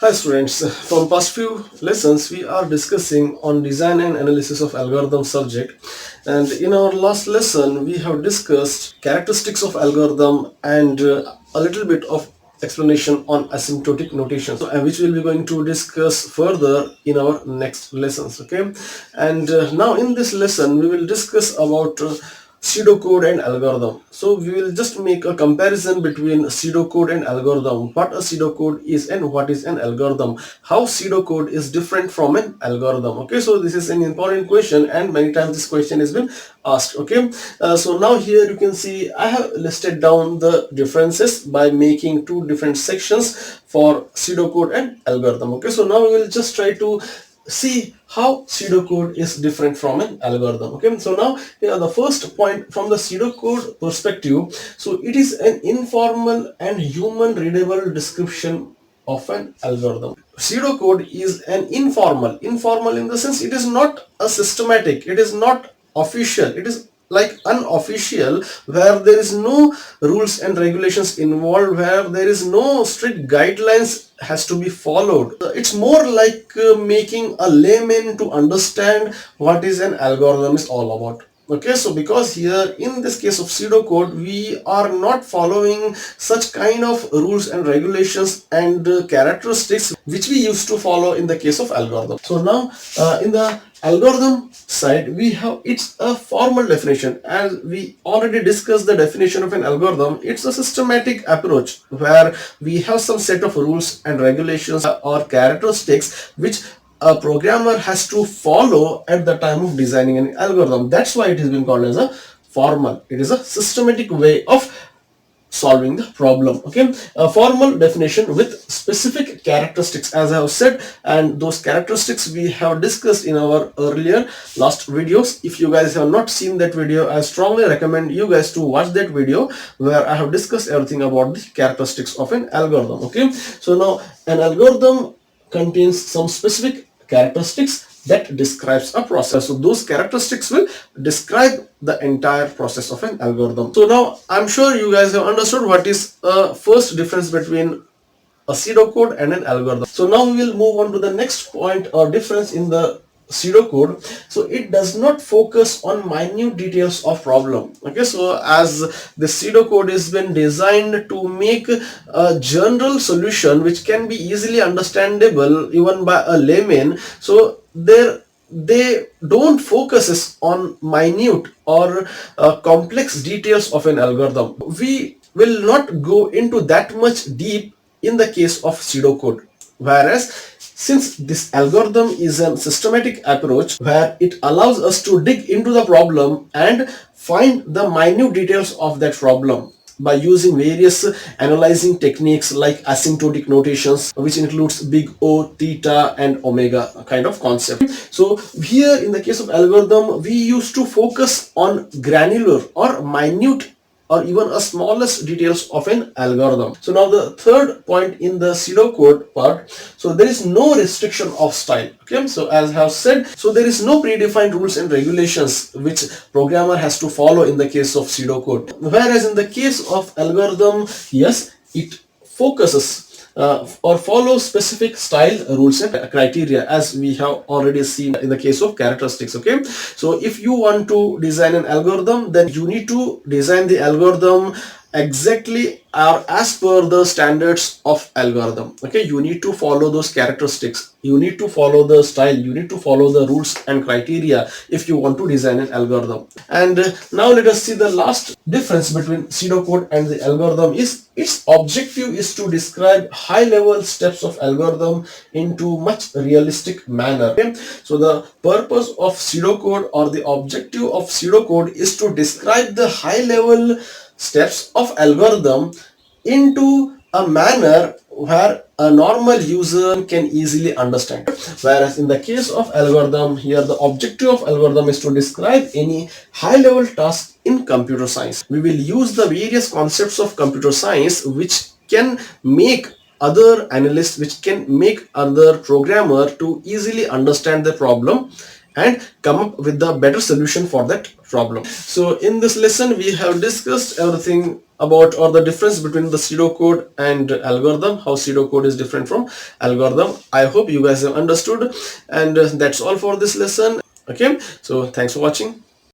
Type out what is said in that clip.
Hi students, from past few lessons we are discussing on design and analysis of algorithm subject, and in our last lesson we have discussed characteristics of algorithm and a little bit of explanation on asymptotic notation, which we'll be going to discuss further in our next lessons. Okay, and now in this lesson we will discuss about pseudocode and algorithm. So we will just make a comparison between pseudocode and algorithm, what a pseudocode is and what is an algorithm, how pseudocode is different from an algorithm. Okay, so this is an important question and many times this question has been asked. Okay, so now here you can see I have listed down the differences by making two different sections for pseudocode and algorithm. Okay, so now we will just try to see how pseudocode is different from an algorithm. Okay, so now the first point from the pseudocode perspective, so it is an informal and human readable description of an algorithm. Pseudocode is an informal in the sense it is not a systematic, it is not official, it is like unofficial, where there is no rules and regulations involved, where there is no strict guidelines has to be followed. It's more like making a layman to understand what is an algorithm is all about. Okay, so because here in this case of pseudocode we are not following such kind of rules and regulations and characteristics which we used to follow in the case of algorithm. So now in the algorithm side we have it's a formal definition. As we already discussed the definition of an algorithm, it's a systematic approach where we have some set of rules and regulations or characteristics which a programmer has to follow at the time of designing an algorithm. That's why it has been called as a formal. It is a systematic way of solving the problem. Okay, a formal definition with specific characteristics, as I have said, and those characteristics we have discussed in our earlier last videos. If you guys have not seen that video, I strongly recommend you guys to watch that video where I have discussed everything about the characteristics of an algorithm. Okay, so now an algorithm contains some specific characteristics that describes a process. So those characteristics will describe the entire process of an algorithm. So now I'm sure you guys have understood what is a first difference between a pseudocode and an algorithm. So now we will move on to the next point or difference in the pseudocode. So it does not focus on minute details of problem. Okay, so as the pseudocode has been designed to make a general solution which can be easily understandable even by a layman, so they don't focus on minute or complex details of an algorithm. We will not go into that much deep in the case of pseudocode. Whereas since this algorithm is a systematic approach where it allows us to dig into the problem and find the minute details of that problem by using various analyzing techniques like asymptotic notations, which includes big O, theta and omega kind of concept. So here in the case of algorithm we used to focus on granular or minute or even a smallest details of an algorithm. So now the third point in the pseudocode part, so there is no restriction of style. Okay, so as I have said, so there is no predefined rules and regulations which programmer has to follow in the case of pseudocode. Whereas in the case of algorithm, yes, it focuses or follow specific style rules and criteria, as we have already seen in the case of characteristics. Okay, so if you want to design an algorithm, then you need to design the algorithm exactly or as per the standards of algorithm. Okay, you need to follow those characteristics, you need to follow the style, you need to follow the rules and criteria if you want to design an algorithm. And now let us see the last difference between pseudocode and the algorithm is its objective is to describe high level steps of algorithm into much realistic manner. Okay? So the purpose of pseudocode or the objective of pseudocode is to describe the high level steps of algorithm into a manner where a normal user can easily understand. Whereas in the case of algorithm, here the objective of algorithm is to describe any high level task in computer science. We will use the various concepts of computer science which can make other analysts, which can make other programmer to easily understand the problem and come up with the better solution for that problem. So in this lesson we have discussed everything about, or the difference between the pseudocode and algorithm, how pseudocode is different from algorithm. I hope you guys have understood, and that's all for this lesson. Okay, so thanks for watching.